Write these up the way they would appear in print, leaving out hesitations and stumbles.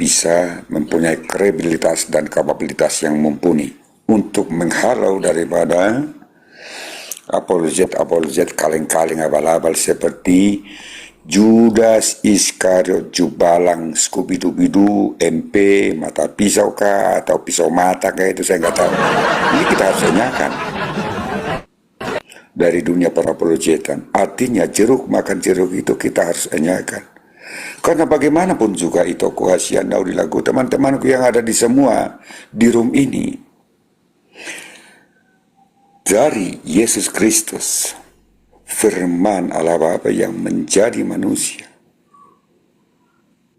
bisa mempunyai kredibilitas dan kapabilitas yang mumpuni untuk menghalau daripada apologet kaleng-kaleng abal-abal seperti Judas Iskariot, Jubalang, Skubidu-bidu, MP, mata pisau kah atau pisau mata kah, itu saya nggak tahu. Ini kita harus tanyakan dari dunia para apologetan. Artinya jeruk makan jeruk itu kita harus tanyakan. Karena bagaimanapun juga itu aku kasihan di lagu teman-temanku yang ada di semua di room ini, dari Yesus Kristus, firman Allah Bapa yang menjadi manusia,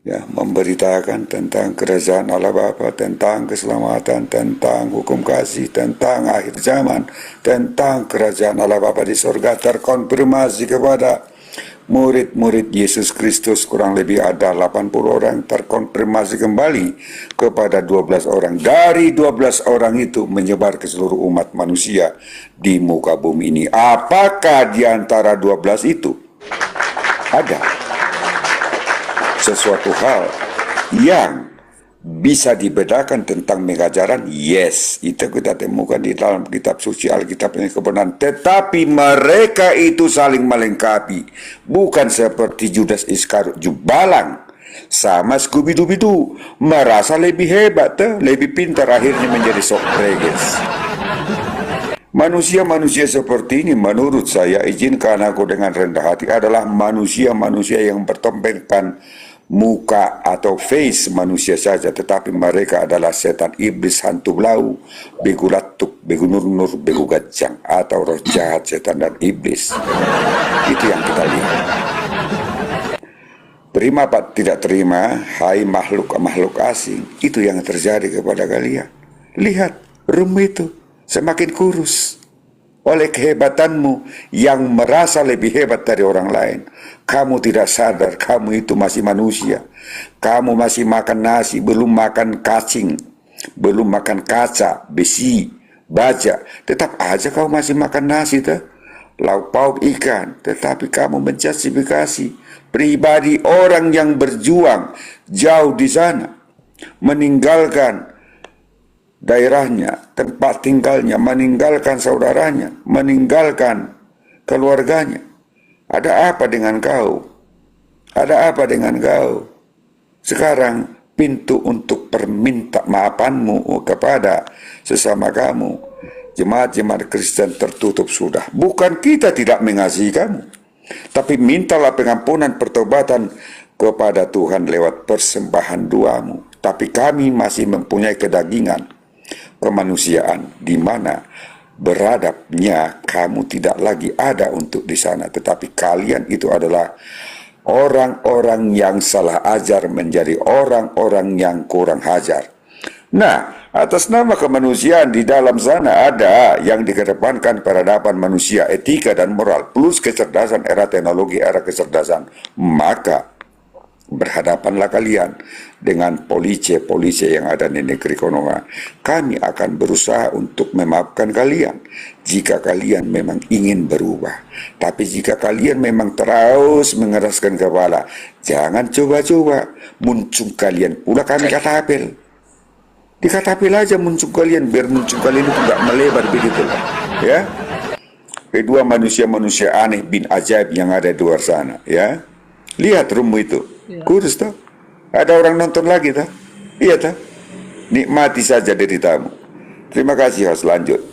ya, memberitakan tentang kerajaan Allah Bapa, tentang keselamatan, tentang hukum kasih, tentang akhir zaman, tentang kerajaan Allah Bapa di surga, terkonfirmasi kepada murid-murid Yesus Kristus. Kurang lebih ada 80 orang, terkonfirmasi kembali kepada 12 orang. Dari 12 orang itu menyebar ke seluruh umat manusia di muka bumi ini. Apakah di antara 12 itu ada sesuatu hal yang bisa dibedakan tentang mengajaran? Yes, itu kita temukan di dalam kitab suci Alkitab yang kebenaran. Tetapi mereka itu saling melengkapi, bukan seperti Judas Iskariot, Jubalang sama Skubidu-bidu, merasa lebih hebat, lebih pintar, akhirnya menjadi sok reges. Manusia-manusia seperti ini menurut saya, izinkan aku dengan rendah hati, adalah manusia-manusia yang bertopengkan muka atau face manusia saja, tetapi mereka adalah setan, iblis, hantu belau, begu latuk, begu nur-nur, begu gajang, atau roh jahat, setan dan iblis. Itu yang kita lihat. Terima apa tidak terima, hai makhluk asing, itu yang terjadi kepada kalian. Lihat, room itu semakin kurus oleh kehebatanmu yang merasa lebih hebat dari orang lain. Kamu tidak sadar kamu itu masih manusia. Kamu masih makan nasi, belum makan cacing, belum makan kaca, besi, baja. Tetap aja kamu masih makan nasi, lauk pauk ikan. Tetapi kamu menjustifikasi pribadi orang yang berjuang jauh di sana, meninggalkan daerahnya, tempat tinggalnya, meninggalkan saudaranya, meninggalkan keluarganya. Ada apa dengan kau? Ada apa dengan kau? Sekarang pintu untuk perminta maafanmu kepada sesama kamu, jemaat-jemaat Kristen, tertutup sudah. Bukan kita tidak mengasihi kamu, tapi mintalah pengampunan pertobatan kepada Tuhan lewat persembahan doamu. Tapi kami masih mempunyai kedagingan, kemanusiaan, di mana beradabnya kamu tidak lagi ada untuk di sana, tetapi kalian itu adalah orang-orang yang salah ajar menjadi orang-orang yang kurang ajar. Nah, atas nama kemanusiaan di dalam sana ada yang dikedepankan peradaban manusia, etika dan moral, plus kecerdasan era teknologi, era kecerdasan. Maka berhadapanlah kalian dengan polisi yang ada di negeri Konoha. Kami akan berusaha untuk memaafkan kalian jika kalian memang ingin berubah. Tapi jika kalian memang terus mengeraskan kepala, jangan coba-coba muncul kalian pula kami katapel. Dikatapel aja muncul kalian, biar muncul kalian itu tidak melebar begitu, ya. Kedua, manusia-manusia aneh bin ajaib yang ada di luar sana, ya. Lihat rumah itu, kurus toh. Ada orang nonton lagi toh. Iya toh. Nikmati saja deritamu. Terima kasih, host. Lanjut.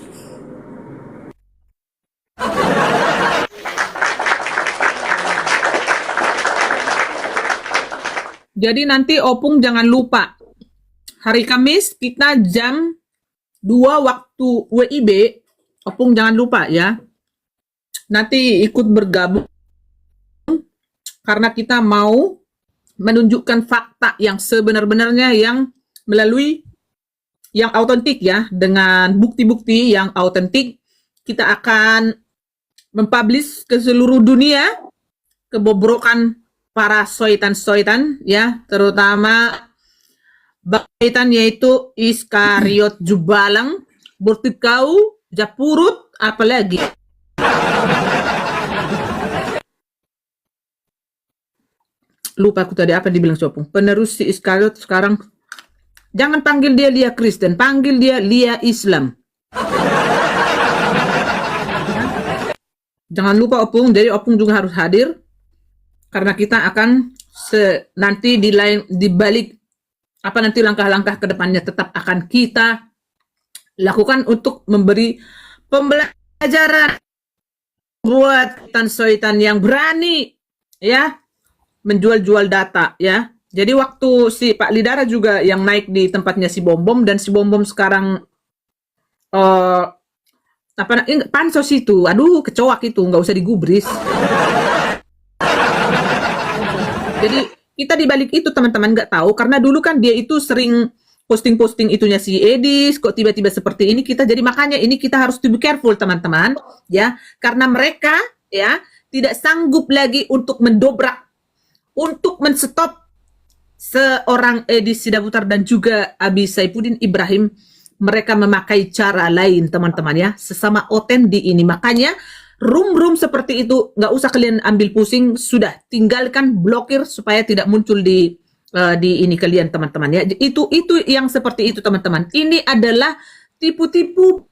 Jadi nanti Opung jangan lupa, hari Kamis kita jam 2 waktu WIB, Opung jangan lupa ya. Nanti ikut bergabung, karena kita mau menunjukkan fakta yang sebenar-benarnya, yang melalui yang autentik ya, dengan bukti-bukti yang autentik. Kita akan mempublish ke seluruh dunia kebobrokan para soitan-soitan ya, terutama soitan yaitu Iskariot, Jubalang, Burtikau, Japurut, apalagi. lupa aku tadi apa dibilang Opung. Penerus si Iskariot sekarang jangan panggil dia Lia Kristen, panggil dia Lia Islam. Jangan lupa Opung, jadi Opung juga harus hadir karena kita akan nanti di balik apa nanti langkah-langkah ke depannya tetap akan kita lakukan untuk memberi pembelajaran buat soitan yang berani ya menjual-jual data ya. Jadi waktu si Pak Lidara juga yang naik di tempatnya si Bom dan si Bom sekarang pansos itu, aduh kecoak itu nggak usah digubris. Jadi kita dibalik itu teman-teman nggak tahu karena dulu kan dia itu sering posting-posting itunya si Edis kok tiba-tiba seperti ini kita jadi makanya ini kita harus to be careful teman-teman ya karena mereka ya tidak sanggup lagi untuk mendobrak untuk menstop seorang Edis Sidaputar dan juga Abi Saifuddin Ibrahim mereka memakai cara lain teman-teman ya sesama oten di ini makanya room seperti itu nggak usah kalian ambil pusing sudah tinggalkan blokir supaya tidak muncul di ini kalian teman-teman ya itu yang seperti itu teman-teman ini adalah tipu-tipu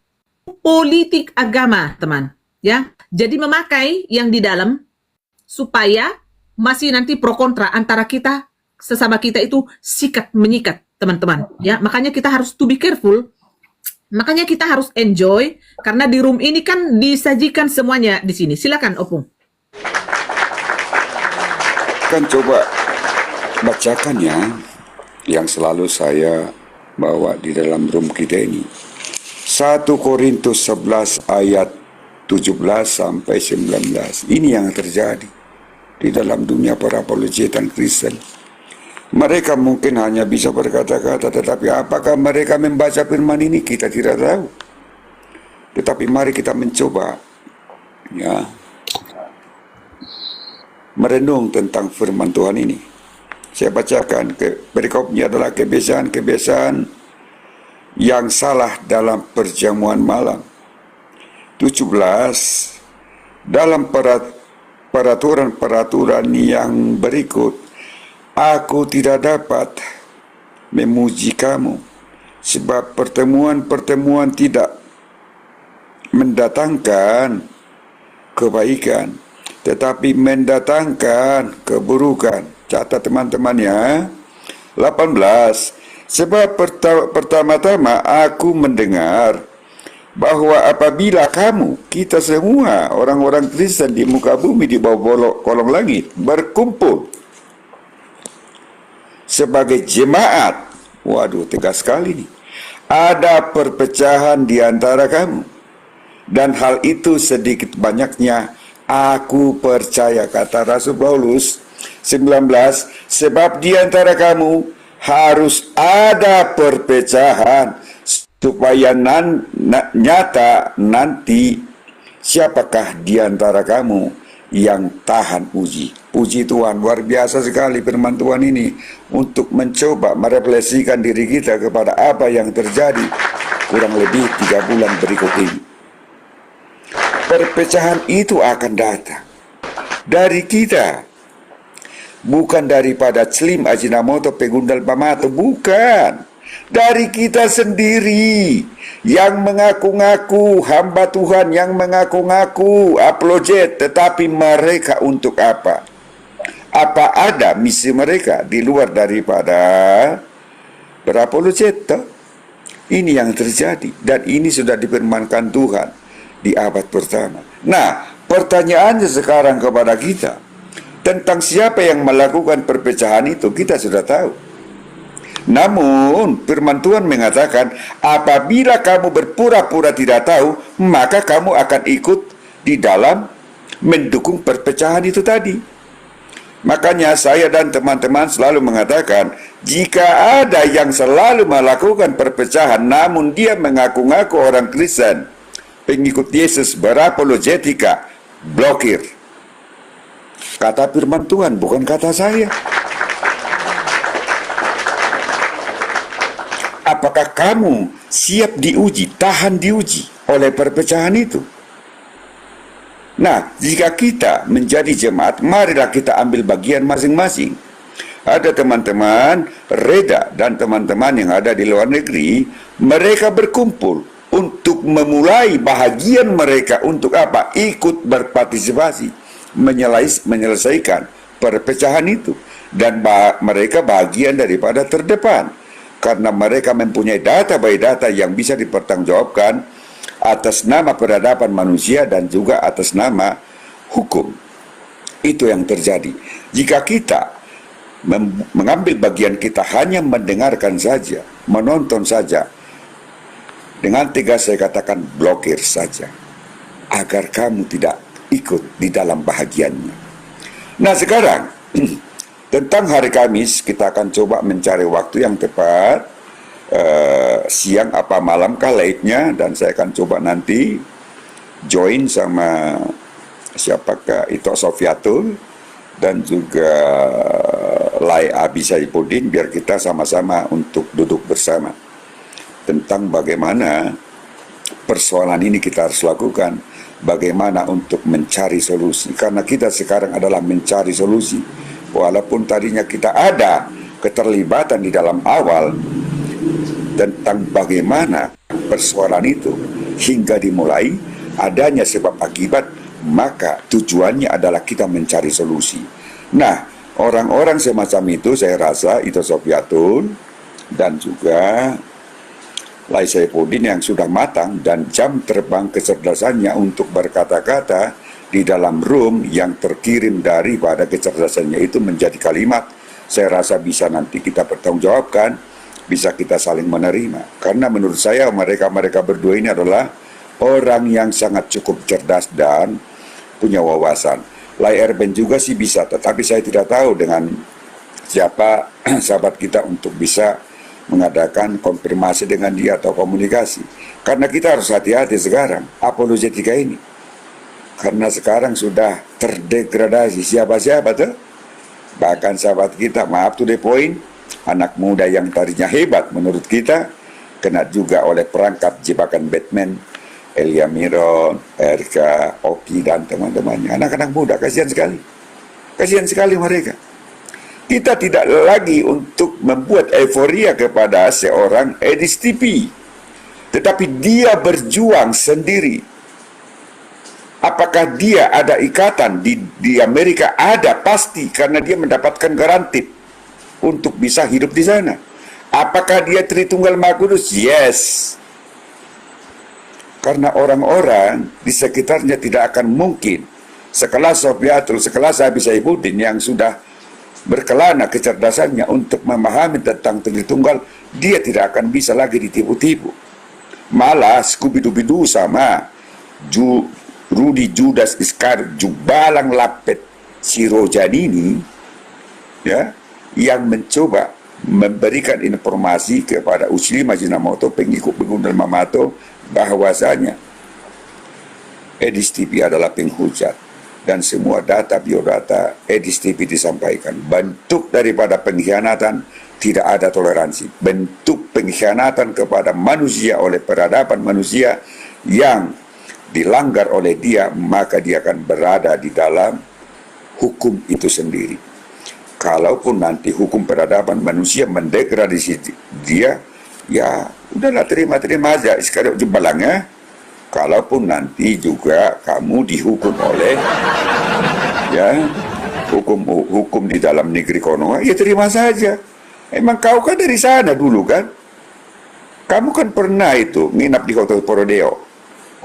politik agama teman ya jadi memakai yang di dalam supaya masih nanti pro kontra antara kita sesama kita itu sikat menyikat teman-teman ya makanya kita harus to be careful. Makanya kita harus enjoy karena di room ini kan disajikan semuanya di sini. Silakan Opung. Kan coba bacakan ya yang selalu saya bawa di dalam room kita ini. 1 Korintus 11 ayat 17 sampai 19. Ini yang terjadi di dalam dunia para apologetan Kristen. Mereka mungkin hanya bisa berkata-kata, tetapi apakah mereka membaca firman ini? Kita tidak tahu. Tetapi mari kita mencoba ya merenung tentang firman Tuhan ini. Saya bacakan, perikopnya adalah kebiasaan-kebiasaan yang salah dalam perjamuan malam. 17 dalam peraturan yang berikut. Aku tidak dapat memuji kamu, sebab pertemuan-pertemuan tidak mendatangkan kebaikan, tetapi mendatangkan keburukan. Catat teman-teman ya. 18. Sebab pertama-tama aku mendengar bahwa apabila kita semua orang-orang Kristen di muka bumi di bawah kolong langit berkumpul sebagai jemaat, waduh tegas sekali nih, ada perpecahan di antara kamu, dan hal itu sedikit banyaknya aku percaya, kata Rasul Paulus. 19. Sebab di antara kamu harus ada perpecahan, supaya nyata nanti siapakah di antara kamu yang tahan uji. Puji Tuhan, luar biasa sekali firman Tuhan ini untuk mencoba merefleksikan diri kita kepada apa yang terjadi kurang lebih 3 bulan berikut ini. Perpecahan itu akan datang dari kita, bukan daripada Slim Ajinomoto Pegundal Pamato, bukan. Dari kita sendiri yang mengaku-ngaku hamba Tuhan, yang mengaku-ngaku apologet, tetapi mereka untuk apa? Apa ada misi mereka di luar daripada berapologet? Ini yang terjadi dan ini sudah difirmankan Tuhan di abad pertama. Nah, pertanyaannya sekarang kepada kita tentang siapa yang melakukan perpecahan itu, kita sudah tahu. Namun firman Tuhan mengatakan, apabila kamu berpura-pura tidak tahu, maka kamu akan ikut di dalam mendukung perpecahan itu tadi. Makanya saya dan teman-teman selalu mengatakan, jika ada yang selalu melakukan perpecahan namun dia mengaku-ngaku orang Kristen, pengikut Yesus, berapologetika, blokir. Kata firman Tuhan, bukan kata saya. Apakah kamu siap diuji, tahan diuji oleh perpecahan itu? Nah, jika kita menjadi jemaat, marilah kita ambil bagian masing-masing. ada teman-teman Reda dan teman-teman yang ada di luar negeri, mereka berkumpul untuk memulai bahagian mereka untuk apa? Ikut berpartisipasi, menyelesaikan perpecahan itu. Dan mereka bagian daripada terdepan, karena mereka mempunyai data by data yang bisa dipertanggungjawabkan atas nama peradaban manusia dan juga atas nama hukum. Itu yang terjadi. Jika kita mengambil bagian kita hanya mendengarkan saja, menonton saja, dengan tegas saya katakan blokir saja, agar kamu tidak ikut di dalam bahagiannya. Nah sekarang tentang hari Kamis, kita akan coba mencari waktu yang tepat, siang apa malam kah late-nya, dan saya akan coba nanti join sama siapakah itu Sofiatul dan juga Lai Abi Saifuddin, biar kita sama-sama untuk duduk bersama tentang bagaimana persoalan ini kita harus lakukan, bagaimana untuk mencari solusi, karena kita sekarang adalah mencari solusi. Walaupun tadinya kita ada keterlibatan di dalam awal tentang bagaimana persoalan itu hingga dimulai adanya sebab akibat, maka tujuannya adalah kita mencari solusi. Nah, orang-orang semacam itu saya rasa itu Sofiatul dan juga Lai Saifuddin yang sudah matang dan jam terbang kecerdasannya untuk berkata-kata di dalam room yang terkirim daripada kecerdasannya itu menjadi kalimat, saya rasa bisa nanti kita pertanggungjawabkan, bisa kita saling menerima. Karena menurut saya mereka berdua ini adalah orang yang sangat cukup cerdas dan punya wawasan. Lai Erben juga sih bisa, tetapi saya tidak tahu dengan siapa sahabat kita untuk bisa mengadakan konfirmasi dengan dia atau komunikasi. Karena kita harus hati-hati sekarang apologetika ini, karena sekarang sudah terdegradasi siapa-siapa tuh. Bahkan sahabat kita, maaf to the point, anak muda yang tadinya hebat menurut kita, kena juga oleh perangkap jebakan Batman, Elia Miron, RK, Oki dan teman-temannya. Anak-anak muda, kasihan sekali. Kasihan sekali mereka. Kita tidak lagi untuk membuat euforia kepada seorang Edis TV, tetapi dia berjuang sendiri. Apakah dia ada ikatan di Amerika? Ada, pasti, karena dia mendapatkan garansi untuk bisa hidup di sana. Apakah dia Tritunggal Maha Kudus? Yes. Karena orang-orang di sekitarnya tidak akan mungkin sekelas Sofiatul, sekelas Abi Saifuddin yang sudah berkelana kecerdasannya untuk memahami tentang Tritunggal, dia tidak akan bisa lagi ditipu-tipu. Malah Scooby-Doo sama Rudy Judas Iskariot Jubalang Lapet si Rojanini, ya, yang mencoba memberikan informasi kepada Ushli Majinamoto, pengikut Gundal Mamato, bahwasanya Edis TV adalah penghujat dan semua data biodata Edis TV disampaikan. Bentuk daripada pengkhianatan, tidak ada toleransi. Bentuk pengkhianatan kepada manusia oleh peradaban manusia yang dilanggar oleh dia, maka dia akan berada di dalam hukum itu sendiri. Kalaupun nanti hukum peradaban manusia mendegradasi dia, ya udahlah, terima aja Iskariot Jubalang ya. Kalaupun nanti juga kamu dihukum oleh ya hukum di dalam negeri kono, ya terima saja. Emang kau kan dari sana dulu kan? Kamu kan pernah itu nginap di Hotel Porodeo.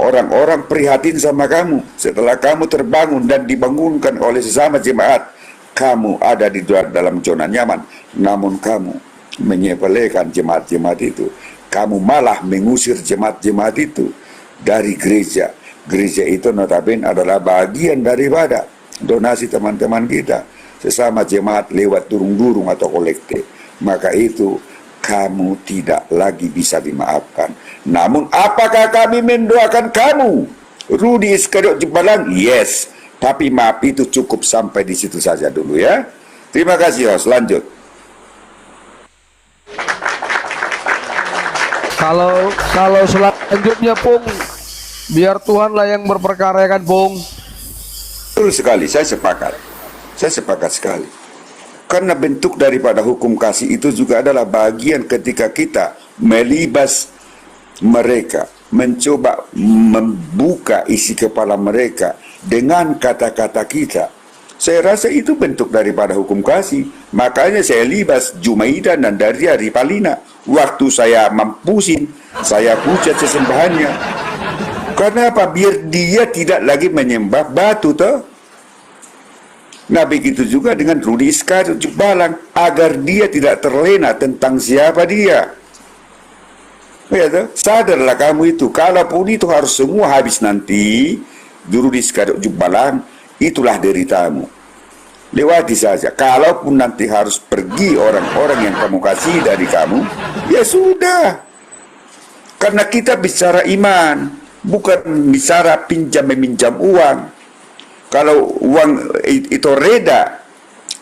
Orang-orang prihatin sama kamu setelah kamu terbangun dan dibangunkan oleh sesama jemaat. Kamu ada di dalam zona nyaman, namun kamu menyepelekan jemaat-jemaat itu. Kamu malah mengusir jemaat-jemaat itu dari gereja. Gereja itu notabene adalah bagian daripada donasi teman-teman kita sesama jemaat lewat durung-durung atau kolektif. Maka itu kamu tidak lagi bisa dimaafkan. Namun apakah kami mendoakan kamu Rudy Iskariot Jubalang? Yes. Tapi maaf itu cukup sampai di situ saja dulu ya. Terima kasih host, lanjut. Kalau selanjutnya Pung, biar Tuhanlah yang berperkara kan Pung. Betul sekali, saya sepakat sekali. Karena bentuk daripada hukum kasih itu juga adalah bagian ketika kita melibas mereka, mencoba membuka isi kepala mereka dengan kata-kata kita. Saya rasa itu bentuk daripada hukum kasih. Makanya saya libas Jumaidah dan Daria Ripalina. Waktu saya mampusin, saya pucat sesembahannya. Karena apa? Biar dia tidak lagi menyembah batu toh. Nah begitu juga dengan Rudi Iskandar Balang, agar dia tidak terlena tentang siapa dia. Ya toh? Sadarlah kamu itu, kalaupun itu harus semua habis nanti, Rudi Iskandar Balang, itulah deritamu. Lewati saja. Kalaupun nanti harus pergi orang-orang yang kamu kasih dari kamu, ya sudah. Karena kita bicara iman, bukan bicara pinjam-meminjam uang. Kalau uang itu reda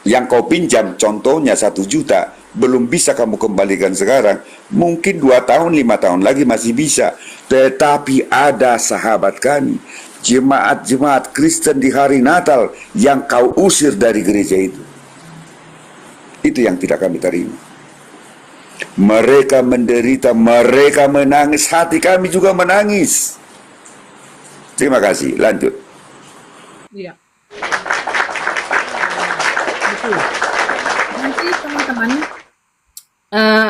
yang kau pinjam, contohnya 1 juta, belum bisa kamu kembalikan sekarang, mungkin 2 tahun, 5 tahun lagi masih bisa. Tetapi ada sahabat kami, jemaat-jemaat Kristen di hari Natal yang kau usir dari gereja itu. Itu yang tidak kami terima. Mereka menderita, mereka menangis, hati kami juga menangis. Terima kasih, lanjut. Iya. Betul. Nanti teman-teman,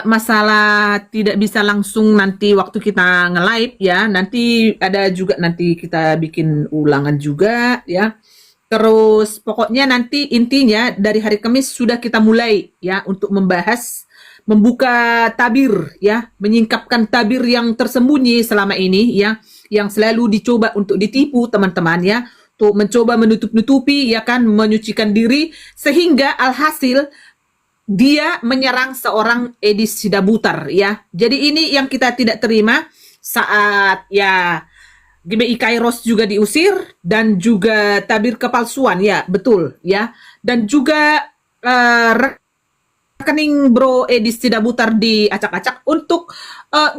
masalah tidak bisa langsung nanti waktu kita nge-live ya, nanti ada juga nanti kita bikin ulangan juga ya. Terus pokoknya nanti intinya dari hari Kamis sudah kita mulai ya untuk membahas, membuka tabir ya, menyingkapkan tabir yang tersembunyi selama ini ya, yang selalu dicoba untuk ditipu teman-teman ya. Tuh mencoba menutup-nutupi ya kan, menyucikan diri sehingga alhasil dia menyerang seorang Edi Sidabutar ya. Jadi ini yang kita tidak terima saat ya GBI Kairos juga diusir dan juga tabir kepalsuan ya, betul ya. Dan juga rekening Bro Edi Sidabutar diacak-acak untuk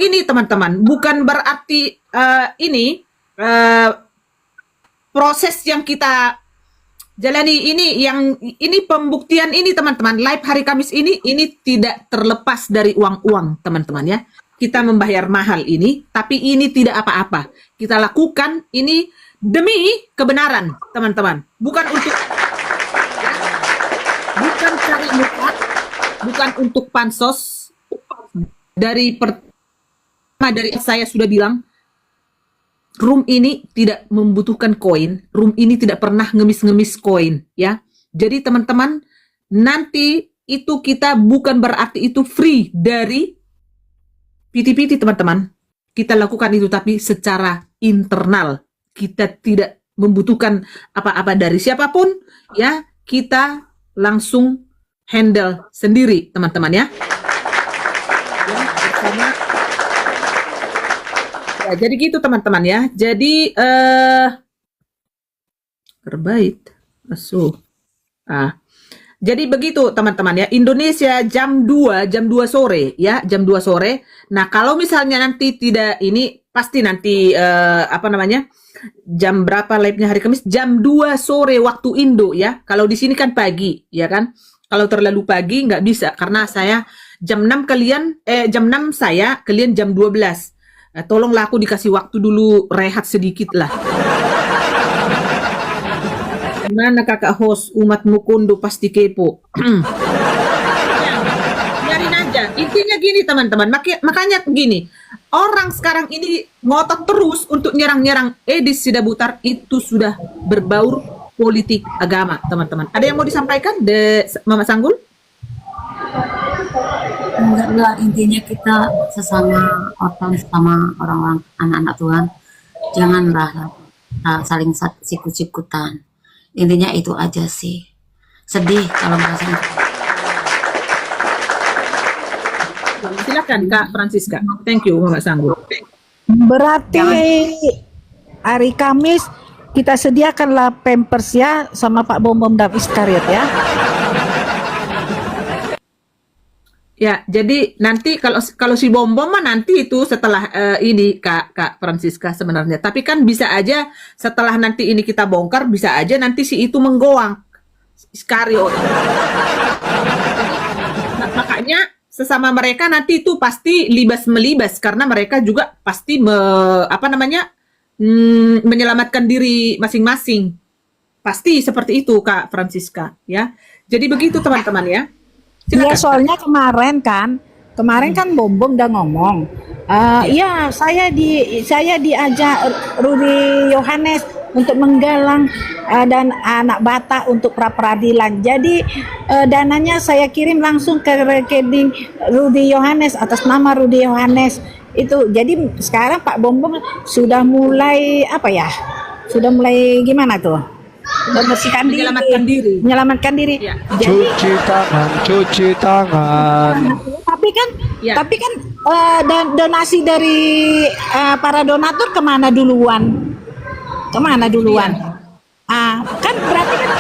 ini teman-teman, bukan berarti ini proses yang kita jalani ini pembuktian ini teman-teman, live hari Kamis ini tidak terlepas dari uang-uang teman-teman ya. Kita membayar mahal ini, tapi ini tidak apa-apa. Kita lakukan ini demi kebenaran teman-teman, bukan untuk ya, bukan cari muka, bukan untuk pansos. Dari saya sudah bilang, room ini tidak membutuhkan koin, room ini tidak pernah ngemis-ngemis koin ya. Jadi teman-teman, nanti itu kita bukan berarti itu free dari PT-PT teman-teman. Kita lakukan itu tapi secara internal. Kita tidak membutuhkan apa-apa dari siapapun ya. Kita langsung handle sendiri teman-teman ya. Ya, bersama. Ya, jadi gitu teman-teman ya. Jadi terbaik masuk. Jadi begitu teman-teman ya. Indonesia jam 2 sore ya, jam 2 sore. Nah, kalau misalnya nanti tidak ini pasti nanti jam berapa live-nya hari Kamis? Jam 2 sore waktu Indo ya. Kalau di sini kan pagi ya kan. Kalau terlalu pagi nggak bisa karena saya jam 6 jam 6 saya, kalian jam 12. Tolonglah aku dikasih waktu dulu rehat sedikit lah. Gimana kakak host, umat Mukondo pasti kepo. Biarin aja. Intinya gini teman-teman, makanya gini. Orang sekarang ini ngotot terus untuk nyerang-nyerang Edi Sidabutar, itu sudah berbaur politik agama teman-teman. Ada yang mau disampaikan Mama Sanggul? Enggak, intinya kita sesama orang-orang anak-anak Tuhan, janganlah saling sikut-sikutan. Intinya itu aja sih. Sedih kalau merasa. Silakan Kak Francisca. Thank you Mama Sanggul. Berarti hari Kamis kita sediakanlah pampers ya sama Pak Bom Davis Karyat ya. Ya, jadi nanti kalau si Bom mah nanti itu setelah ini Kak Francisca sebenarnya. Tapi kan bisa aja setelah nanti ini kita bongkar, bisa aja nanti si itu menggoang Iskariot. Makanya sesama mereka nanti itu pasti libas melibas karena mereka juga pasti menyelamatkan diri masing-masing. Pasti seperti itu Kak Francisca ya. Jadi begitu teman-teman ya. Iya, Silakan. soalnya kemarin kan Bom Bom udah ngomong. Iya, saya diajak Rudy Yohanes untuk menggalang dan anak Batak untuk pra peradilan. Jadi dananya saya kirim langsung ke rekening Rudy Yohanes atas nama Rudy Yohanes itu. Jadi sekarang Pak Bom Bom sudah mulai Sudah mulai gimana tuh? Membersihkan diri, menyelamatkan diri. Ya. Jadi Cuci tangan. Ya. tapi kan donasi dari para donatur kemana duluan? Kan berarti kan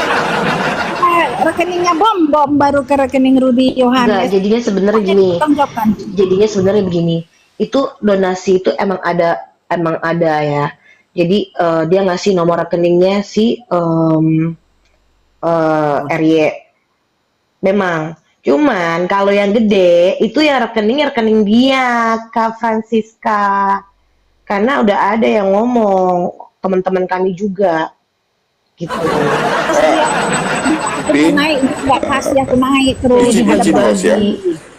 rekeningnya Bom baru ke rekening Rudy Enggak, Yohanes. jadinya sebenarnya gini. Tanggapan. Jadinya sebenarnya begini. Itu donasi itu emang ada ya. Jadi dia ngasih nomor rekeningnya si RY. Memang. Cuman kalau yang gede itu yang rekening dia, Kak Francisca. Karena udah ada yang ngomong, teman-teman kami juga. Gitu. Pin, Naik, nggak kasih aku naik terus. izin bos ya.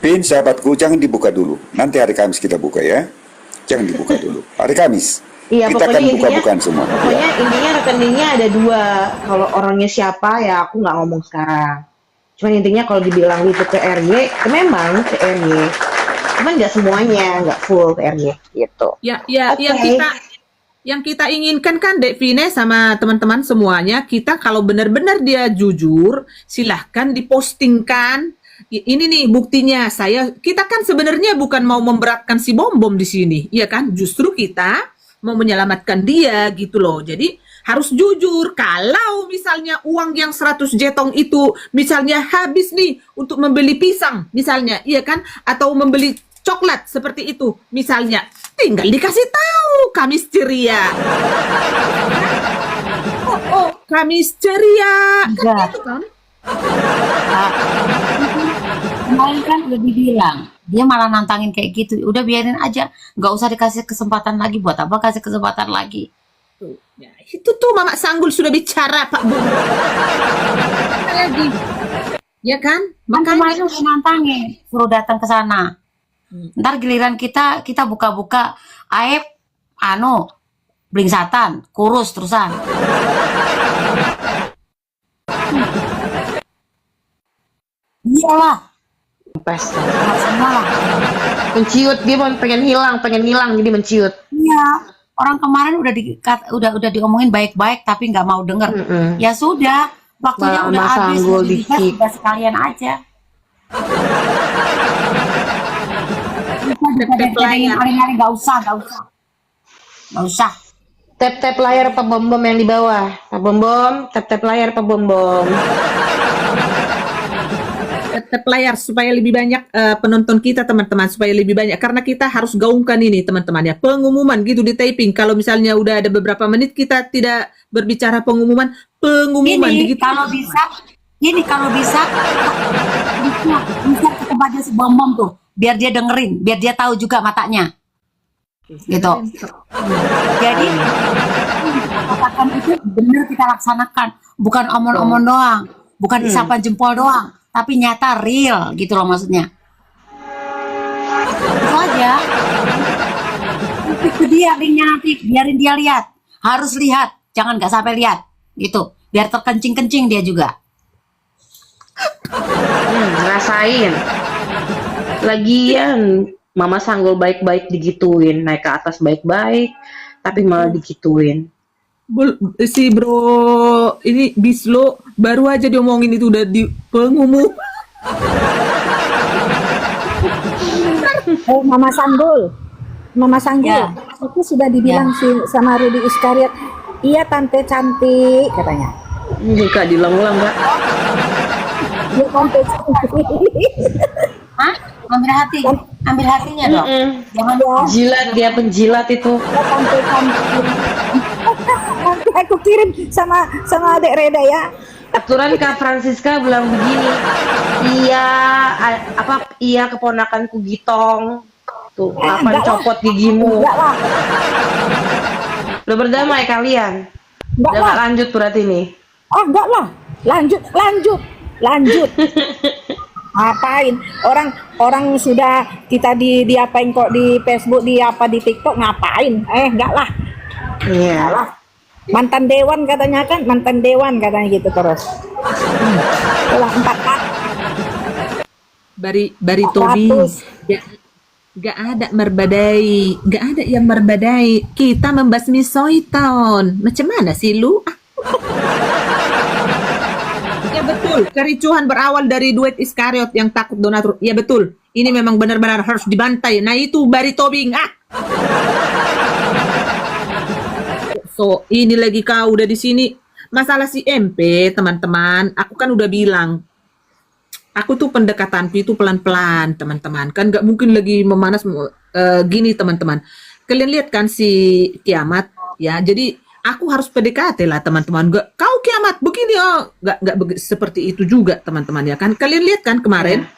Pin, sahabatku, jangan dibuka dulu. Nanti hari Kamis kita buka ya. Jangan dibuka dulu. Hari Kamis. Iya, Kita akan pokoknya buka-bukaan semua. Pokoknya intinya rekeningnya ada 2. Kalau orangnya siapa ya aku nggak ngomong sekarang. Cuman intinya kalau dibilang itu ke RY, memang ke RY. Cuman nggak semuanya, nggak full ke RY gitu. Ya, Oke. yang kita inginkan kan Dek Vine sama teman-teman semuanya, kita kalau benar-benar dia jujur, silahkan dipostingkan. Ini nih buktinya kita kan sebenarnya bukan mau memberatkan si Bom Bom di sini, iya kan? Justru kita mau menyelamatkan dia gitu loh. Jadi harus jujur. Kalau misalnya uang yang 100 jetong itu misalnya habis nih untuk membeli pisang misalnya, iya kan? Atau membeli coklat seperti itu misalnya, tinggal dikasih tahu Kamis ceria. Kamis ceria kan Enggak. gitu kan. Kemarin kan udah dibilang, dia malah nantangin kayak gitu. Udah biarin aja, nggak usah dikasih kesempatan lagi. Buat apa kasih kesempatan lagi? Tuh, ya, itu tuh Mama Sanggul sudah bicara Pak Bu. Lagi. Ya kan? Kan Makanya kemarin udah nantangin, suruh datang ke sana. Ntar giliran kita buka-buka aib, blingsatan, kurus terusan. Iyalah, Pes. semua lah. Menciut, dia mau pengen hilang jadi menciut. Iya, orang kemarin udah diomongin baik-baik tapi nggak mau denger. Ya sudah, waktunya Mama udah habis, Sanggul mau dibahas, dikit. udah sekalian aja. Tep-tep layar. Hari-hari nggak usah. Tap layar Pak Bom Bom yang di bawah. Pak Bom Bom, tap layar Pak Bom Bom. Tep layar supaya lebih banyak penonton kita teman-teman, supaya lebih banyak, karena kita harus gaungkan ini teman-teman ya, pengumuman gitu di taping. Kalau misalnya udah ada beberapa menit kita tidak berbicara pengumuman Ini gitu. kalau bisa bisa kepada si Bom Bom tuh, biar dia dengerin, biar dia tahu juga matanya. Gitu. Jadi katakan itu benar kita laksanakan, bukan omong-omong doang, bukan isapan jempol doang, tapi nyata real gitu loh maksudnya. Itu aja. Itu dia linknya nanti, biarin dia lihat. Harus lihat, jangan nggak sampai lihat gitu. Biar terkencing-kencing dia juga. Ngerasain. Lagian Mama Sanggul baik-baik digituin, naik ke atas baik-baik, tapi malah digituin. Si bro ini Bislo baru aja diomongin itu udah di pengumuman. Mama Sanggul, Ya. itu sudah dibilang sama Rudy Iskariot. Iya tante cantik katanya. Kak diulang-ulang Kak. Dia tante cantik. Hah? Ambil hatinya dong. Jangan Jilat, dia penjilat itu. Dia tante cantik. Nanti aku kirim sama adek Reda ya. aturan Kak Francisca bilang begini, iya iya keponakanku Gitong, tuh kapan enggak lah, copot gigimu, enggak lah, udah berdamai kalian, enggak udah lah. gak lanjut berarti nih. Oh, enggak lah. Lanjut. Ngapain? Orang sudah kita diapain kok di Facebook, di TikTok, ngapain? Enggak lah. Iya. Enggak lah. Mantan dewan katanya gitu terus. Ulah 400. Bari Tobi, 400. gak ada merbadai, gak ada yang merbadai. Kita membasmi Soiton. Macam mana sih lu? Ya betul, kericuhan berawal dari duet Iskariot yang takut donatur. Ya betul, ini memang benar-benar harus dibantai. Nah itu Bari Tobing. So, ini lagi kau udah di sini. Masalah si MP, teman-teman, aku kan udah bilang, aku tuh pendekatanku itu pelan-pelan, teman-teman. Kan nggak mungkin lagi memanas gini, teman-teman. Kalian lihat kan si Kiamat, ya. Jadi aku harus PDKT lah, teman-teman. Gak, kau Kiamat begini, nggak seperti itu juga, teman-teman, ya kan. Kalian lihat kan kemarin,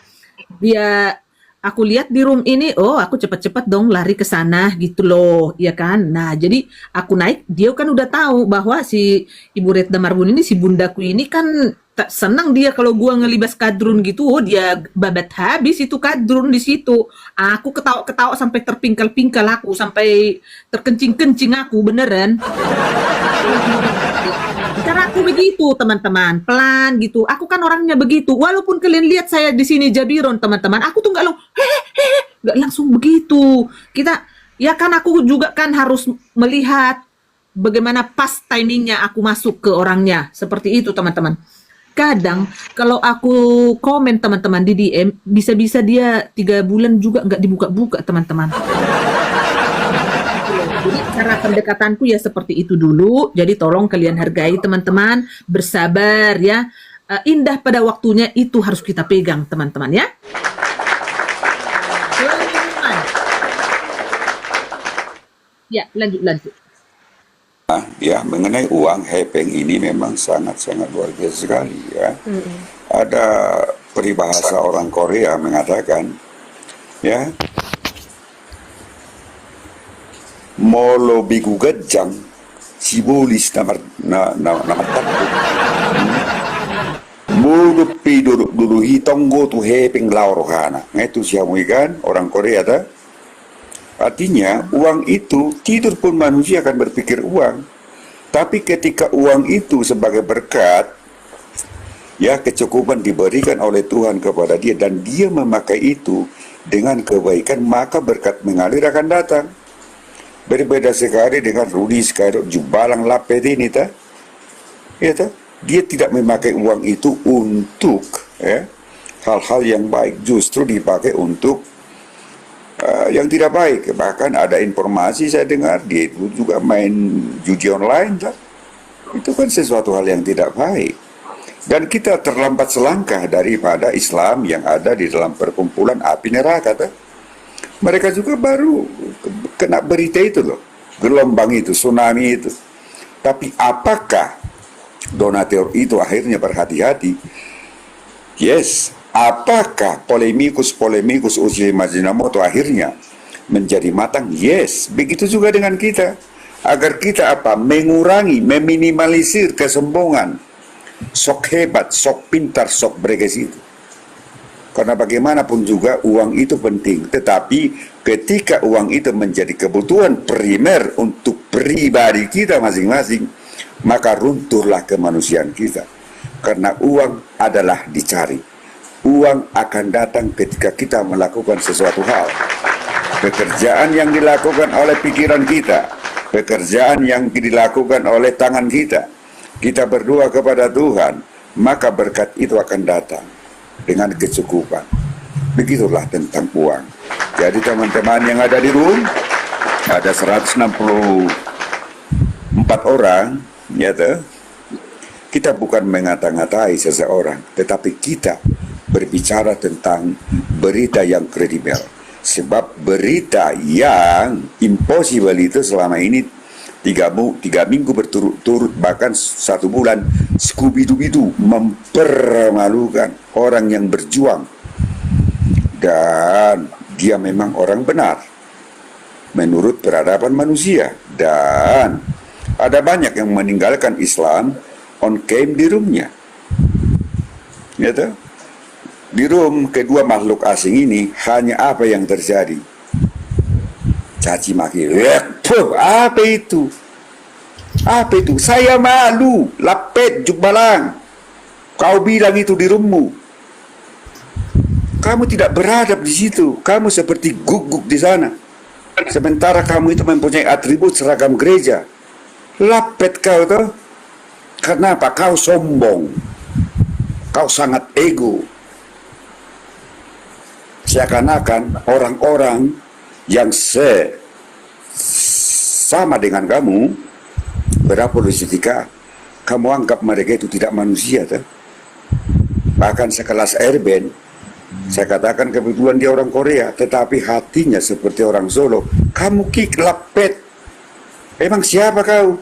dia aku lihat di room ini, oh aku cepat-cepat dong lari ke sana gitu loh, ya kan. Nah jadi aku naik, dia kan udah tahu bahwa si Ibu Retda Marbun ini, si bundaku ini kan tak senang dia kalau gua ngelibas kadrun gitu. Oh dia babat habis itu kadrun di situ. Aku ketawa-ketawa sampai terpingkal-pingkal, aku sampai terkencing-kencing aku beneran. Cara aku begitu, teman-teman, pelan gitu. Aku kan orangnya begitu. Walaupun kalian lihat saya di sini Jabiron, teman-teman, aku tuh nggak langsung begitu. Kita, ya kan aku juga kan harus melihat bagaimana pas timingnya aku masuk ke orangnya. Seperti itu, teman-teman. Kadang kalau aku komen teman-teman di DM, bisa-bisa dia 3 bulan juga nggak dibuka-buka, teman-teman. Jadi cara pendekatanku ya seperti itu dulu. Jadi tolong kalian hargai, teman-teman, bersabar ya. Indah pada waktunya itu harus kita pegang, teman-teman ya. Ya, lanjut. Ya, mengenai uang hepeng ini memang sangat-sangat luar biasa sekali ya. Ada peribahasa orang Korea mengatakan ya, molo bigu gajang sibulis nama takut mulu pi dulu hitonggo tu hepeng laurokana. Itu siapa kan orang Korea ta? Artinya uang itu tidur pun manusia akan berpikir uang. Tapi ketika uang itu sebagai berkat, ya kecukupan diberikan oleh Tuhan kepada dia dan dia memakai itu dengan kebaikan, maka berkat mengalir akan datang. Berbeda sekali dengan Rudi Iskariot Jubalang Lapet ini ta? Ya ta? Dia tidak memakai uang itu untuk hal-hal yang baik, justru dipakai untuk yang tidak baik. Bahkan ada informasi saya dengar dia itu juga main judi online tak? Itu kan sesuatu hal yang tidak baik. Dan kita terlambat selangkah daripada Islam yang ada di dalam perkumpulan api neraka tak? Mereka juga baru kena berita itu loh, gelombang itu, tsunami itu. Tapi apakah donatur itu akhirnya berhati-hati? Yes. Apakah polemikus Uchiha Majinamoto akhirnya menjadi matang? Yes. Begitu juga dengan kita. Agar kita mengurangi, meminimalisir kesombongan, sok hebat, sok pintar, sok breges itu. Karena bagaimanapun juga uang itu penting. Tetapi ketika uang itu menjadi kebutuhan primer untuk pribadi kita masing-masing, maka runtuhlah kemanusiaan kita. Karena uang adalah dicari. Uang akan datang ketika kita melakukan sesuatu hal. Pekerjaan yang dilakukan oleh pikiran kita, pekerjaan yang dilakukan oleh tangan kita, kita berdoa kepada Tuhan, maka berkat itu akan datang dengan kecukupan. Begitulah tentang uang. Jadi teman-teman yang ada di room, ada 164 orang, ya toh. Kita bukan mengata-ngatai seseorang, tetapi kita berbicara tentang berita yang kredibel. Sebab berita yang impossible itu selama ini tiga minggu berturut-turut, bahkan 1 bulan, skubidu-bidu mempermalukan orang yang berjuang. Dan dia memang orang benar menurut peradaban manusia. Dan ada banyak yang meninggalkan Islam on cam di roomnya. Gitu? Di room kedua makhluk asing ini hanya apa yang terjadi? Caci maki. Apa itu? Apa itu? Saya malu. Lapet jubbalang. Kau bilang itu di roommu. Kamu tidak beradab di situ. Kamu seperti guguk di sana. Sementara kamu itu mempunyai atribut seragam gereja. Lapet kau tuh. Kenapa? Kau sombong. Kau sangat ego. Seakan-akan orang-orang yang sama dengan kamu berapologetika, kamu anggap mereka itu tidak manusia tuh. Bahkan sekelas Erben, saya katakan kebetulan dia orang Korea, tetapi hatinya seperti orang Solo. Kamu kick lapet. Emang siapa kau?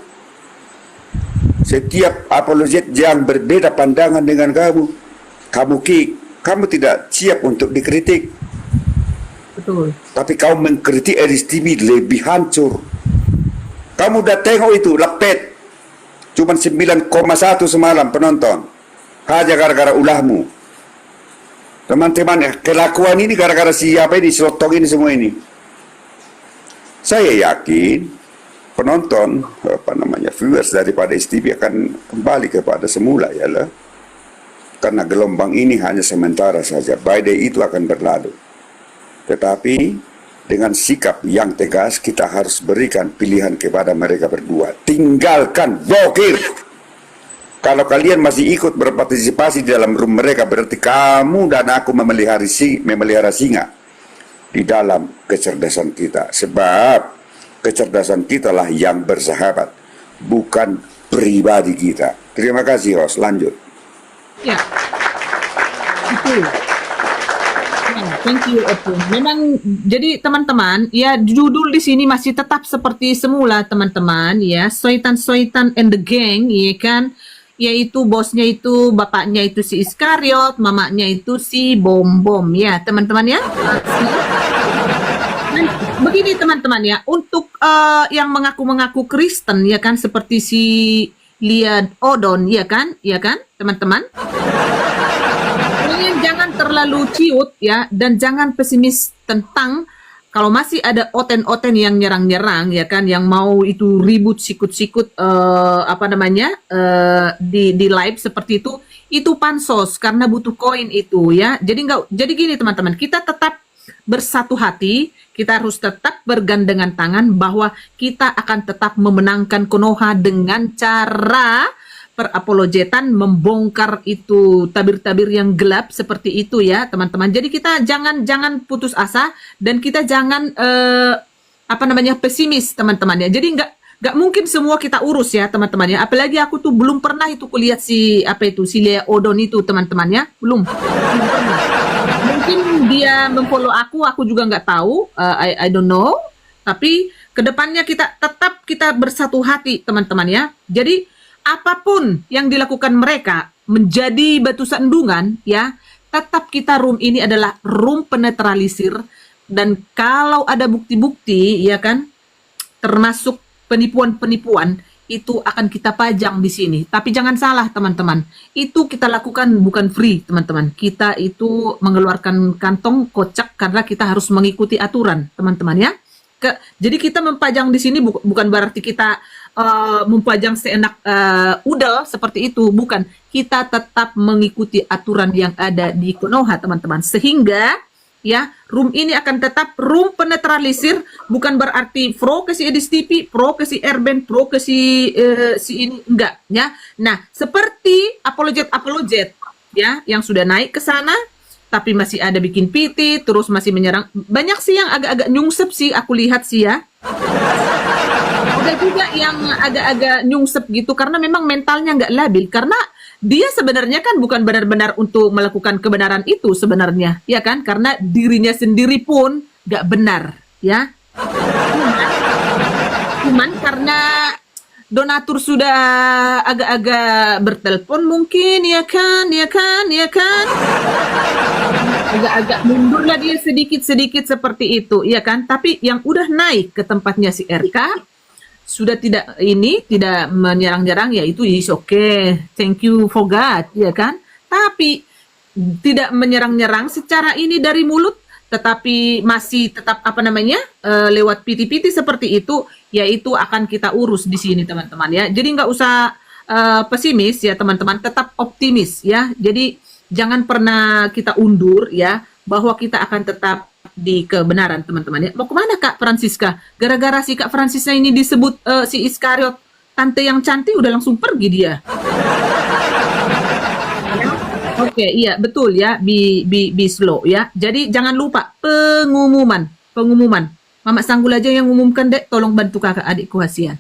Setiap apologet yang berbeda pandangan dengan kamu kick. Kamu tidak siap untuk dikritik. Betul. Tapi kau mengkritik Eris TV lebih hancur. Kamu udah tengok itu, lapet. Cuman 9,1 semalam penonton. Hanya gara-gara ulahmu. Teman-teman, kelakuan ini gara-gara siapa ini, selotong ini semua ini. Saya yakin penonton, viewers daripada STV akan kembali kepada semula ya lah. Karena gelombang ini hanya sementara saja. Badai itu akan berlalu. Tetapi dengan sikap yang tegas kita harus berikan pilihan kepada mereka berdua. Tinggalkan bokir. Kalau kalian masih ikut berpartisipasi di dalam room mereka, berarti kamu dan aku memelihara singa di dalam kecerdasan kita. Sebab kecerdasan kita lah yang bersahabat, bukan pribadi kita. Terima kasih host, lanjut. Ya. Itu. Thank you, Opung. Memang jadi teman-teman, ya judul di sini masih tetap seperti semula teman-teman, ya Soitan and the Gang, ya kan, yaitu bosnya itu, bapaknya itu si Iskariot, mamanya itu si Bom Bom, ya teman-teman ya. Dan begini teman-teman ya, untuk yang mengaku-mengaku Kristen, ya kan, seperti si Lia Odon, ya kan teman-teman. Jangan terlalu ciut ya, dan jangan pesimis tentang kalau masih ada oten-oten yang nyerang-nyerang ya kan, yang mau itu ribut sikut-sikut di live seperti itu pansos karena butuh koin itu ya. Jadi gini teman-teman, kita tetap bersatu hati, kita harus tetap bergandengan tangan bahwa kita akan tetap memenangkan Konoha dengan cara perapologetan, membongkar itu tabir-tabir yang gelap seperti itu ya teman-teman. Jadi kita jangan putus asa dan kita jangan pesimis teman-teman ya. Jadi nggak mungkin semua kita urus ya teman-teman ya. Apalagi aku tuh belum pernah itu kulihat si Lia Odon itu teman-teman ya, belum pernah. Mungkin dia memfollow aku juga nggak tahu, I don't know. Tapi kedepannya kita bersatu hati teman-teman ya. Jadi apapun yang dilakukan mereka menjadi batu sandungan ya, tetap kita room ini adalah room penetralisir, dan kalau ada bukti-bukti ya kan, termasuk penipuan-penipuan, itu akan kita pajang di sini. Tapi jangan salah teman-teman, itu kita lakukan bukan free teman-teman. Kita itu mengeluarkan kantong kocak karena kita harus mengikuti aturan teman-teman ya. Jadi kita mempajang di sini bukan berarti kita mempajang seenak udel seperti itu, bukan. Kita tetap mengikuti aturan yang ada di Konoha teman-teman, sehingga ya room ini akan tetap room penetralisir, bukan berarti pro ke si Edis TV, pro ke si Erben, pro ke si ini, enggak ya. Nah seperti apologet ya yang sudah naik ke sana tapi masih ada bikin PT, terus masih menyerang. Banyak sih yang agak-agak nyungsep sih, aku lihat sih ya. Ada juga yang agak-agak nyungsep gitu, karena memang mentalnya nggak labil. Karena dia sebenarnya kan bukan benar-benar untuk melakukan kebenaran itu sebenarnya, ya kan? Karena dirinya sendiri pun nggak benar, ya. Cuman karena donatur sudah agak-agak bertelepon mungkin, ya kan, agak-agak mundur lah dia sedikit-sedikit seperti itu, ya kan. Tapi yang udah naik ke tempatnya si RK sudah tidak menyerang-nyerang, ya itu is okay, thank you for God, ya kan. Tapi tidak menyerang-nyerang secara ini dari mulut, tetapi masih tetap lewat piti-piti seperti itu, yaitu akan kita urus di sini teman-teman ya. Jadi nggak usah pesimis ya teman-teman, tetap optimis ya. Jadi jangan pernah kita undur ya, bahwa kita akan tetap di kebenaran teman-teman ya. Mau kemana Kak Francisca? Gara-gara si Kak Francisca ini disebut si Iskariot tante yang cantik, udah langsung pergi dia. Oke, iya betul ya, be slow ya. Jadi jangan lupa pengumuman. Mama Sanggul aja yang ngumumkan, Dek. Tolong bantu kakak adikku kasihan.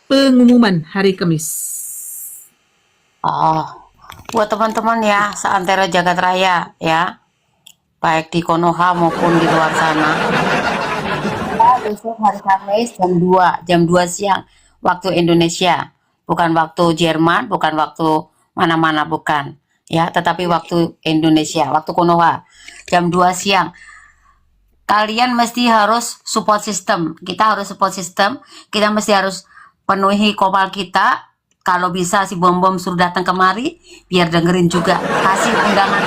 Pengumuman hari Kamis. Oh, buat teman-teman ya, seantero jagat raya ya, baik di Konoha maupun di luar sana. Besok hari Kamis jam 2 siang waktu Indonesia, bukan waktu Jerman, bukan waktu mana-mana, bukan ya, tetapi waktu Indonesia, waktu Konoha jam 2 siang. Kalian mesti harus support system, kita harus support system, kita mesti harus penuhi kopal kita. Kalau bisa si bom-bom suruh datang kemari biar dengerin juga, kasih undangan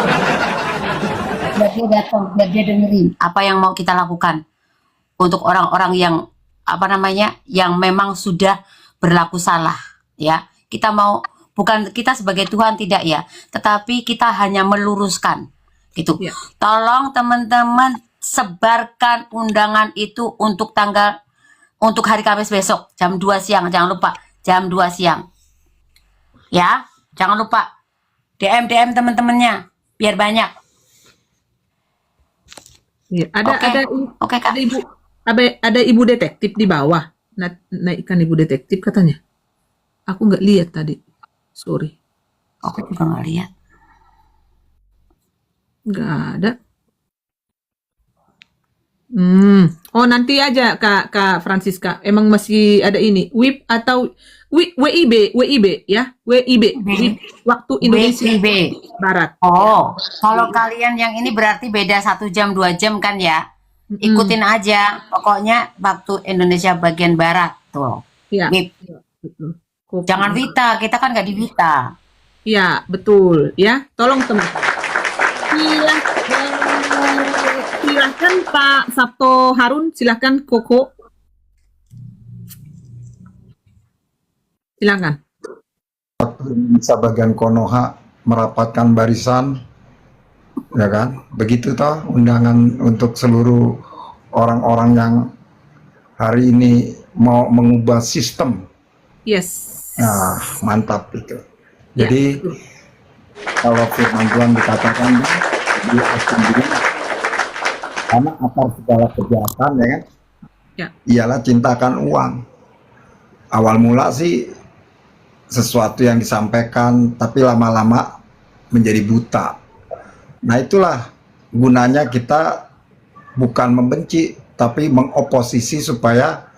biar dia datang, biar dia dengerin apa yang mau kita lakukan untuk orang-orang yang yang memang sudah berlaku salah ya. Kita mau, bukan kita sebagai Tuhan, tidak ya, tetapi kita hanya meluruskan gitu ya. Tolong teman-teman sebarkan undangan itu untuk hari Kamis besok jam 2 siang, jangan lupa jam 2 siang ya, jangan lupa DM teman-temannya biar banyak ya. Oke, Kak. Ada ibu detektif di bawah. Naikkan ibu detektif katanya. Aku nggak lihat tadi. Sorry. Aku juga nggak lihat. Nggak ada. Oh nanti aja Kak Francisca. Emang masih ada ini. WIB atau WIB ya. WIB. Waktu Indonesia WIB. Barat. Oh, kalau kalian yang ini berarti beda 1 jam 2 jam kan ya? Ikutin aja, pokoknya waktu Indonesia bagian barat tuh. Ya. Betul. Jangan Wita, kita kan nggak di Wita. Ya betul ya. Tolong teman. Silahkan Pak Sabto Harun, silahkan Koko. Silakan. Waktu Indonesia bagian Konoha merapatkan barisan, ya kan, begitu toh undangan untuk seluruh orang-orang yang hari ini mau mengubah sistem. Yes. Nah, mantap itu. Jadi kalau firman Tuhan dikatakan di akhir dunia, karena akar segala kejahatan ya kan, ialah cintakan uang. Awal mula sih sesuatu yang disampaikan, tapi lama-lama menjadi buta. Nah itulah gunanya kita bukan membenci, tapi mengoposisi supaya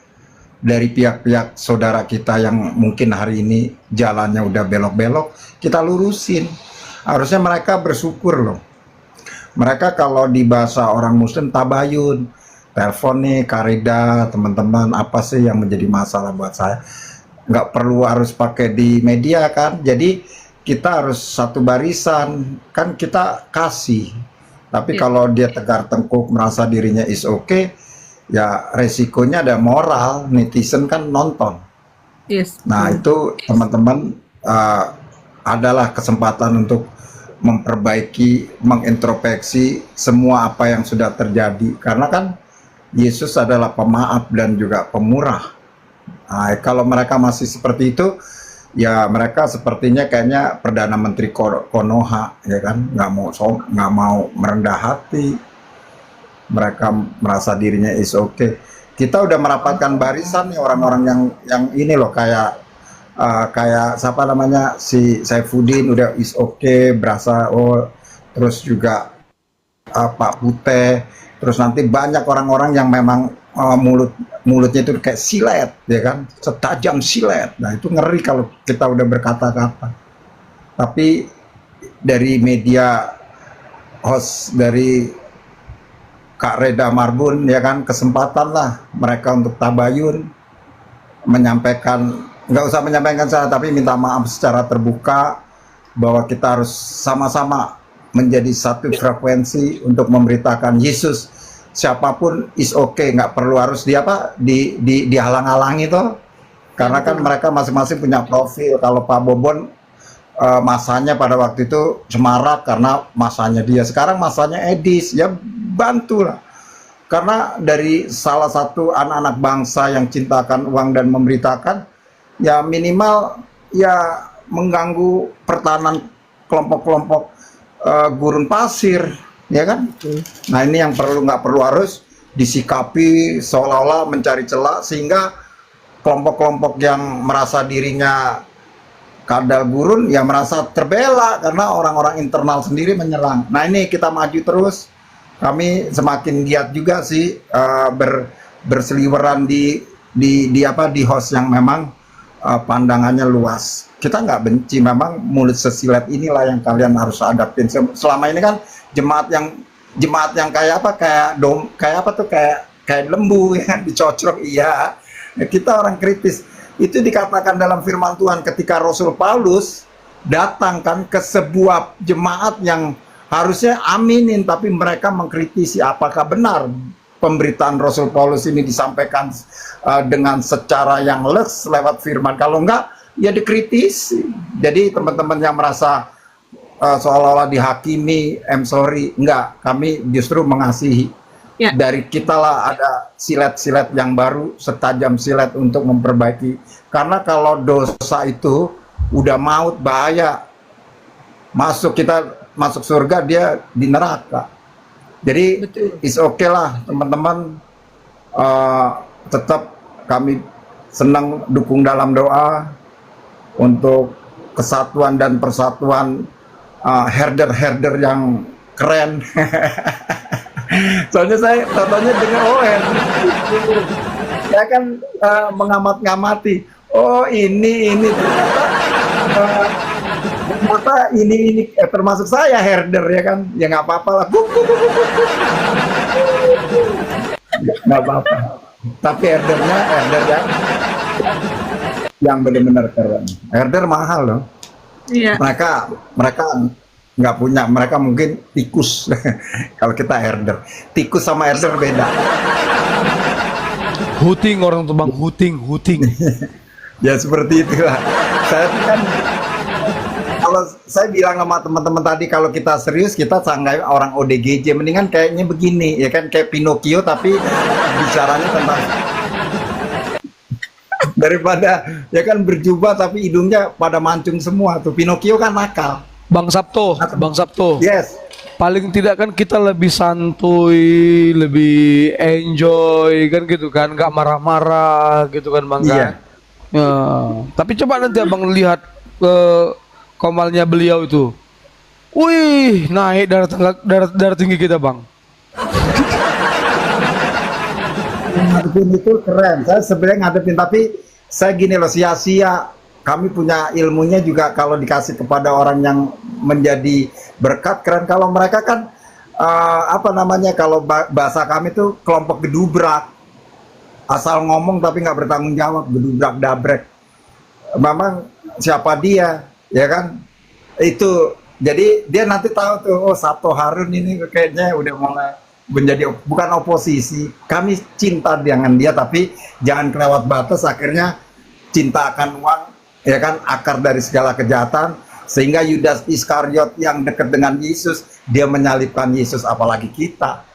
dari pihak-pihak saudara kita yang mungkin hari ini jalannya udah belok-belok, kita lurusin. Harusnya mereka bersyukur loh. Mereka kalau di bahasa orang muslim tabayun, telepon nih Karida, teman-teman apa sih yang menjadi masalah buat saya. Nggak perlu harus pakai di media kan, jadi kita harus satu barisan, kan kita kasih. Tapi kalau dia tegar tengkuk merasa dirinya is okay, ya resikonya ada moral, netizen kan nonton. Yes. Nah itu teman-teman adalah kesempatan untuk memperbaiki, mengintrospeksi semua apa yang sudah terjadi. Karena kan Yesus adalah pemaaf dan juga pemurah. Nah, kalau mereka masih seperti itu, ya mereka sepertinya kayaknya Perdana Menteri Konoha, ya kan, nggak mau merendah hati. Mereka merasa dirinya is okay. Kita udah merapatkan barisan nih orang-orang yang ini loh, kayak siapa namanya, si Saifuddin udah is okay, berasa terus juga Pak Putih, terus nanti banyak orang-orang yang memang mulutnya itu kayak silet, ya kan, setajam silet. Nah itu ngeri kalau kita udah berkata-kata. Tapi dari media host dari Kak Reda Marbun, ya kan, kesempatan lah mereka untuk tabayun, menyampaikan, nggak usah menyampaikan saya, tapi minta maaf secara terbuka bahwa kita harus sama-sama menjadi satu frekuensi untuk memberitakan Yesus. Siapapun is okay, nggak perlu harus dihalang-halangi toh, karena kan mereka masing-masing punya profil. Kalau Pak Bobon masanya pada waktu itu semarak karena masanya dia, sekarang masanya Edis, ya bantulah. Karena dari salah satu anak-anak bangsa yang cintakan uang dan memberitakan, ya minimal ya mengganggu pertahanan kelompok-kelompok gurun pasir, ya kan? Nah ini yang nggak perlu harus disikapi seolah-olah mencari celah, sehingga kelompok-kelompok yang merasa dirinya kadal gurun ya merasa terbela karena orang-orang internal sendiri menyerang. Nah ini kita maju terus. Kami semakin giat juga sih berseliweran di host yang memang pandangannya luas. Kita nggak benci, memang mulut sesilet inilah yang kalian harus hadapin. Selama ini kan jemaat yang kayak apa, kayak lembu ya, dicocok. Iya, kita orang kritis. Itu dikatakan dalam firman Tuhan ketika Rasul Paulus datang kan ke sebuah jemaat yang harusnya aminin, tapi mereka mengkritisi apakah benar pemberitaan Rasul Paulus ini disampaikan dengan secara yang lewat firman. Kalau enggak, ya dikritisi. Jadi teman-teman yang merasa seolah-olah dihakimi, sorry, enggak, kami justru mengasihi. Ya. Dari kita lah ada silet-silet yang baru, setajam silet untuk memperbaiki. Karena kalau dosa itu udah maut, bahaya. Kita masuk surga, dia di neraka. Jadi is okay lah teman-teman. Tetap kami senang dukung dalam doa untuk kesatuan dan persatuan herder-herder yang keren. Soalnya saya contohnya dengan Owen, saya kan mengamat-ngamati. Oh ini ternyata ini termasuk saya herder, ya kan? Ya nggak apa-apa lah. Nggak apa-apa. Tapi herdernya yang benar-benar keren. Herder mahal loh. Iya. Mereka nggak punya, mereka mungkin tikus. Kalau kita herder, tikus sama herder beda. Huting orang tuh bang, huting. Ya seperti itulah. Saya kan, kalau saya bilang sama teman-teman tadi, kalau kita serius kita sanggai orang ODGJ, mendingan kayaknya begini, ya kan, kayak Pinocchio tapi bicaranya tentang daripada ya kan berjubah tapi hidungnya pada mancung semua tuh. Pinocchio kan nakal. Bang Sabto. Yes. Paling tidak kan kita lebih santuy, lebih enjoy kan gitu kan, nggak marah-marah gitu kan bang. Iya. Ya. Tapi coba nanti abang lihat komalnya beliau itu. Wih, naik darah tinggi kita bang. Ngadepin itu keren. Saya sebenarnya ngadepin, tapi saya gini loh, sia-sia. Kami punya ilmunya juga kalau dikasih kepada orang yang menjadi berkat, keren. Kalau mereka kan kalau bahasa kami tuh kelompok gedubrak, asal ngomong tapi nggak bertanggung jawab, gedubrak dabrek. Memang siapa dia, ya kan? Itu jadi dia nanti tahu tuh, oh Sabto Harun ini kayaknya udah mulai menjadi bukan oposisi. Kami cinta dengan dia, tapi jangan kelewat batas, akhirnya cinta akan uang, ya kan, akar dari segala kejahatan, sehingga Yudas Iskariot yang dekat dengan Yesus, dia menyalibkan Yesus, apalagi kita.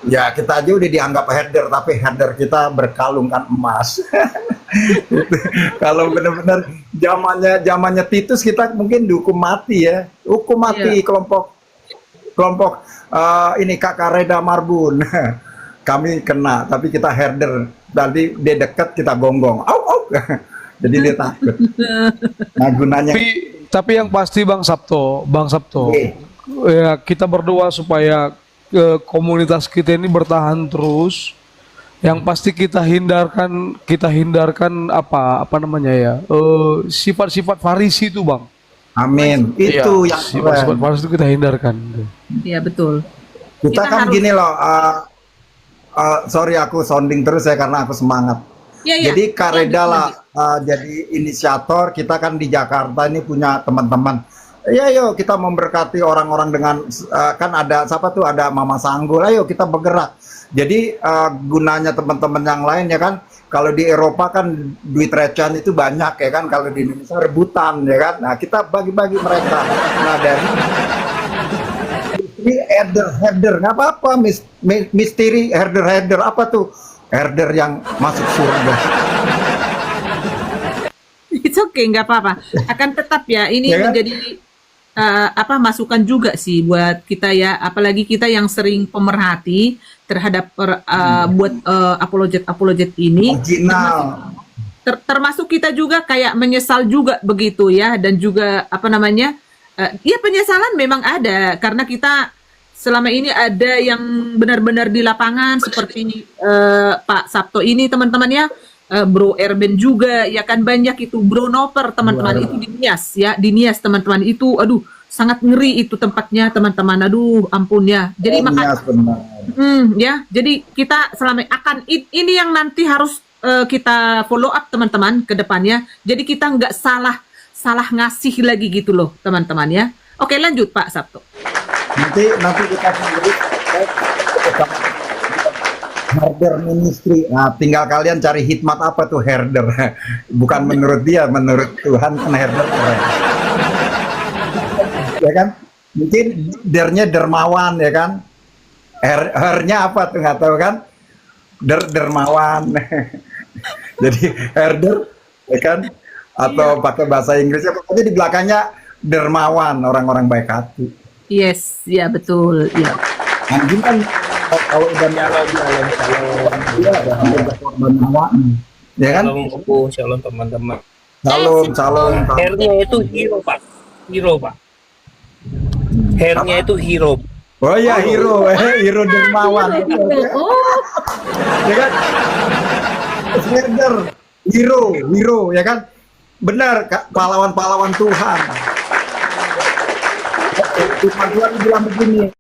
Ya kita aja udah dianggap herder, tapi herder kita berkalungkan emas. Kalau benar-benar zamannya Titus, kita mungkin dihukum mati ya, hukum mati. Kelompok ini Kakak Reda Marbun. Kami kena, tapi kita herder. Tadi dia dekat, kita gonggong. Au. Jadi dia takut. Nah gunanya. Tapi yang pasti Bang Sabto, Oke. ya kita berdoa supaya komunitas kita ini bertahan terus. Yang pasti kita hindarkan apa namanya ya? Sifat-sifat Farisi itu, Bang. Amin. Itu yang sifat-sifat keren. Farisi itu kita hindarkan. Iya betul. Kita kan harus- gini loh, sorry aku sounding terus ya karena aku semangat. Iya, iya. Jadi Kak Reda Lanjut, lah jadi inisiator, kita kan di Jakarta ini punya teman-teman. Ya yuk kita memberkati orang-orang dengan kan ada siapa tuh, ada Mama Sanggul, ayo kita bergerak. Jadi gunanya teman-teman yang lain ya kan, kalau di Eropa kan duit recehan itu banyak ya kan, kalau di Indonesia rebutan ya kan. Nah kita bagi-bagi mereka. Nah dari ini herder nggak apa-apa, misteri herder apa tuh, herder yang masuk surga. It's okay, nggak apa-apa. Akan tetap ya, ini Ya kan? menjadi masukan juga sih buat kita ya, apalagi kita yang sering pemerhati terhadap buat apologet ini. Original. Termasuk kita juga kayak menyesal juga begitu ya, dan juga apa namanya, ya penyesalan memang ada karena kita selama ini ada yang benar-benar di lapangan seperti Pak Sabto ini teman-teman ya, Bro Erben juga ya kan, banyak itu Bro Noper teman-teman itu di Nias teman-teman itu, aduh sangat ngeri itu tempatnya teman-teman, aduh ampun ya. Jadi maka ya, jadi kita selama ini yang nanti harus kita follow up teman-teman ke depannya. Jadi kita nggak salah ngasih lagi gitu loh teman-teman ya. Oke lanjut Pak Sabto. Nanti kita sendiri herder ministry. Nah, tinggal kalian cari hikmat apa tuh herder. Bukan menurut dia, menurut Tuhan kan herder keren. Ya kan? Mungkin dernya dermawan ya kan? Hernya apa tuh nggak tahu kan? Dermawan. Jadi herder ya kan? Atau pakai bahasa Inggrisnya pokoknya di belakangnya dermawan, orang-orang baik hati. Yes, ya betul, ya. Anjing kan kalau udah Shalom ya kan? Opo, shalom teman-teman. Salam. Hairnya itu hero pak, Hairnya itu hero. Oh ya hero dermawan. Oh, Ya kan? Herder, hero ya kan? Benar, pahlawan Tuhan. Tuhan bilang begini,